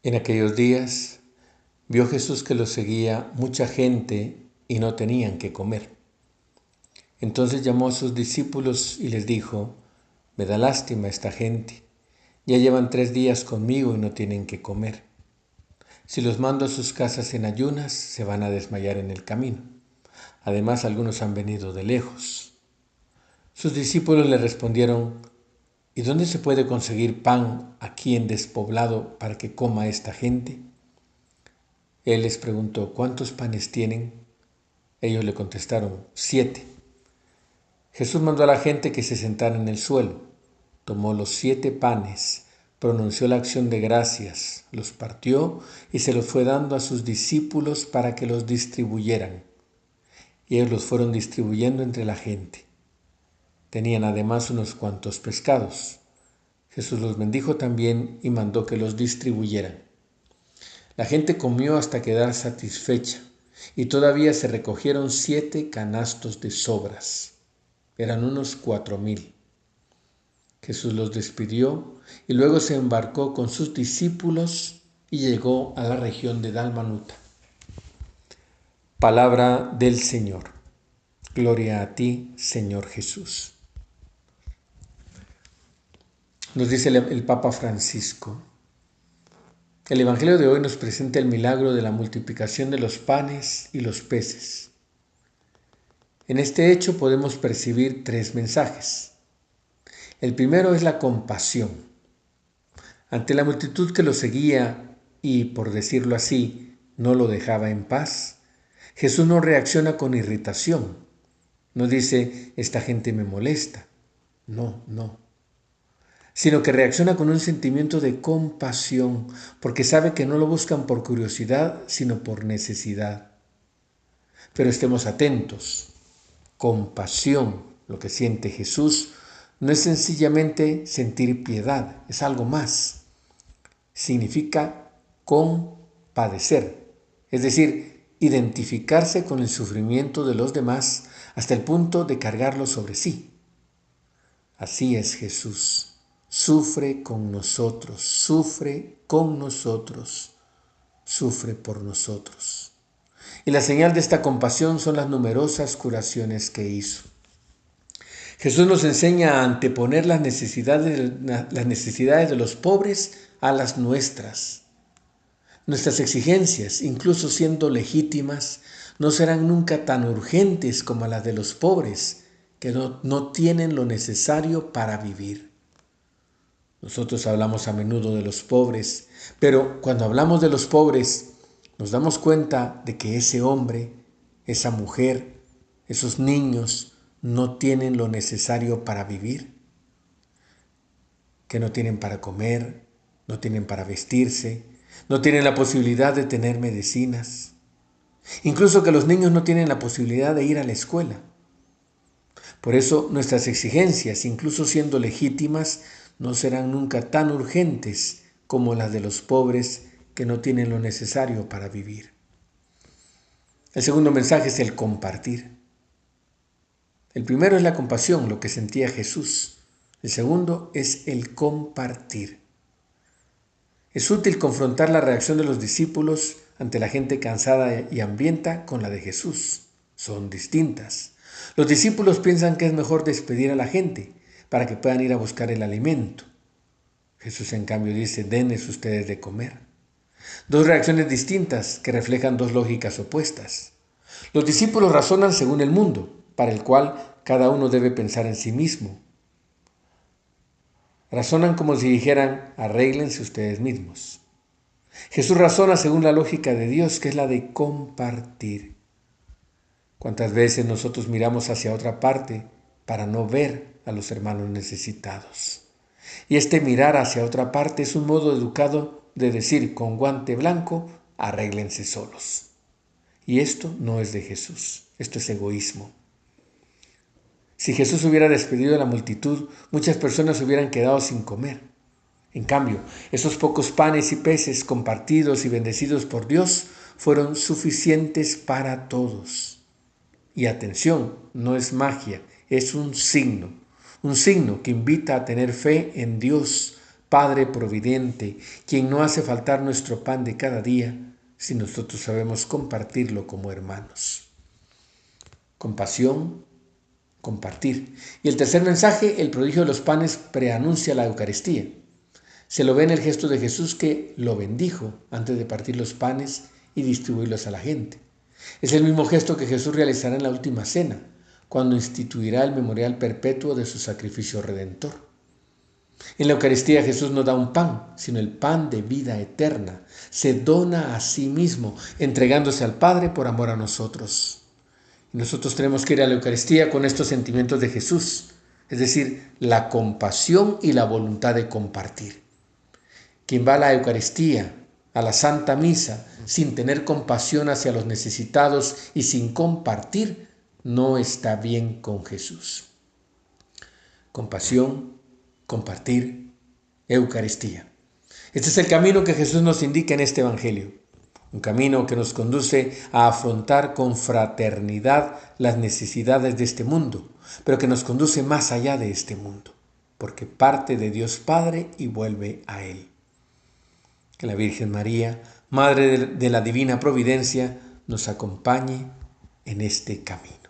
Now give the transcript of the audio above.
En aquellos días vio Jesús que lo seguía mucha gente y no tenían que comer. Entonces llamó a sus discípulos y les dijo: me da lástima esta gente. Ya llevan 3 días conmigo y no tienen que comer. Si los mando a sus casas en ayunas, se van a desmayar en el camino. Además, algunos han venido de lejos. Sus discípulos le respondieron: ¿y dónde se puede conseguir pan aquí en despoblado para que coma esta gente? Él les preguntó: ¿cuántos panes tienen? Ellos le contestaron: 7. Jesús mandó a la gente que se sentara en el suelo. Tomó los 7 panes, pronunció la acción de gracias, los partió y se los fue dando a sus discípulos para que los distribuyeran. Y ellos los fueron distribuyendo entre la gente. Tenían además unos cuantos pescados. Jesús los bendijo también y mandó que los distribuyeran. La gente comió hasta quedar satisfecha, y todavía se recogieron 7 canastos de sobras. Eran unos 4,000. Jesús los despidió y luego se embarcó con sus discípulos y llegó a la región de Dalmanuta. Palabra del Señor. Gloria a ti, Señor Jesús. Nos dice el Papa Francisco: el Evangelio de hoy nos presenta el milagro de la multiplicación de los panes y los peces. En este hecho podemos percibir 3 mensajes. El primero es la compasión. Ante la multitud que lo seguía y, por decirlo así, no lo dejaba en paz, Jesús no reacciona con irritación. No dice: esta gente me molesta. No. Sino que reacciona con un sentimiento de compasión, porque sabe que no lo buscan por curiosidad, sino por necesidad. Pero estemos atentos. Compasión, lo que siente Jesús, no es sencillamente sentir piedad, es algo más. Significa compadecer, es decir, identificarse con el sufrimiento de los demás hasta el punto de cargarlo sobre sí. Así es Jesús. Sufre con nosotros, sufre con nosotros, sufre por nosotros. Y la señal de esta compasión son las numerosas curaciones que hizo. Jesús nos enseña a anteponer las necesidades de los pobres a las nuestras. Nuestras exigencias, incluso siendo legítimas, no serán nunca tan urgentes como las de los pobres, que no tienen lo necesario para vivir. Nosotros hablamos a menudo de los pobres, pero cuando hablamos de los pobres, nos damos cuenta de que ese hombre, esa mujer, esos niños no tienen lo necesario para vivir, que no tienen para comer, no tienen para vestirse, no tienen la posibilidad de tener medicinas, incluso que los niños no tienen la posibilidad de ir a la escuela. Por eso nuestras exigencias, incluso siendo legítimas, no serán nunca tan urgentes como las de los pobres que no tienen lo necesario para vivir. El segundo mensaje es el compartir. El primero es la compasión, lo que sentía Jesús. El segundo es el compartir. Es útil confrontar la reacción de los discípulos ante la gente cansada y hambrienta con la de Jesús. Son distintas. Los discípulos piensan que es mejor despedir a la gente para que puedan ir a buscar el alimento. Jesús, en cambio, dice: denles ustedes de comer. 2 reacciones distintas que reflejan 2 lógicas opuestas. Los discípulos razonan según el mundo, para el cual cada uno debe pensar en sí mismo. Razonan como si dijeran: arréglense ustedes mismos. Jesús razona según la lógica de Dios, que es la de compartir. ¿Cuántas veces nosotros miramos hacia otra parte para no ver a los hermanos necesitados? Y este mirar hacia otra parte es un modo educado de decir con guante blanco: arréglense solos. Y esto no es de Jesús, esto es egoísmo. Si Jesús hubiera despedido a la multitud, muchas personas hubieran quedado sin comer. En cambio, esos pocos panes y peces compartidos y bendecidos por Dios fueron suficientes para todos. Y atención, no es magia, es un signo que invita a tener fe en Dios Padre providente, quien no hace faltar nuestro pan de cada día si nosotros sabemos compartirlo como hermanos. Compasión, compartir. Y el tercer mensaje, el prodigio de los panes, preanuncia la Eucaristía. Se lo ve en el gesto de Jesús que lo bendijo antes de partir los panes y distribuirlos a la gente. Es el mismo gesto que Jesús realizará en la última cena, cuando instituirá el memorial perpetuo de su sacrificio redentor. En la Eucaristía Jesús no da un pan, sino el pan de vida eterna. Se dona a sí mismo, entregándose al Padre por amor a nosotros. Y nosotros tenemos que ir a la Eucaristía con estos sentimientos de Jesús, es decir, la compasión y la voluntad de compartir. Quien va a la Eucaristía, a la Santa Misa, sin tener compasión hacia los necesitados y sin compartir, no está bien con Jesús. Compasión, compartir, Eucaristía. Este es el camino que Jesús nos indica en este Evangelio. Un camino que nos conduce a afrontar con fraternidad las necesidades de este mundo, pero que nos conduce más allá de este mundo, porque parte de Dios Padre y vuelve a Él. Que la Virgen María, Madre de la Divina Providencia, nos acompañe en este camino.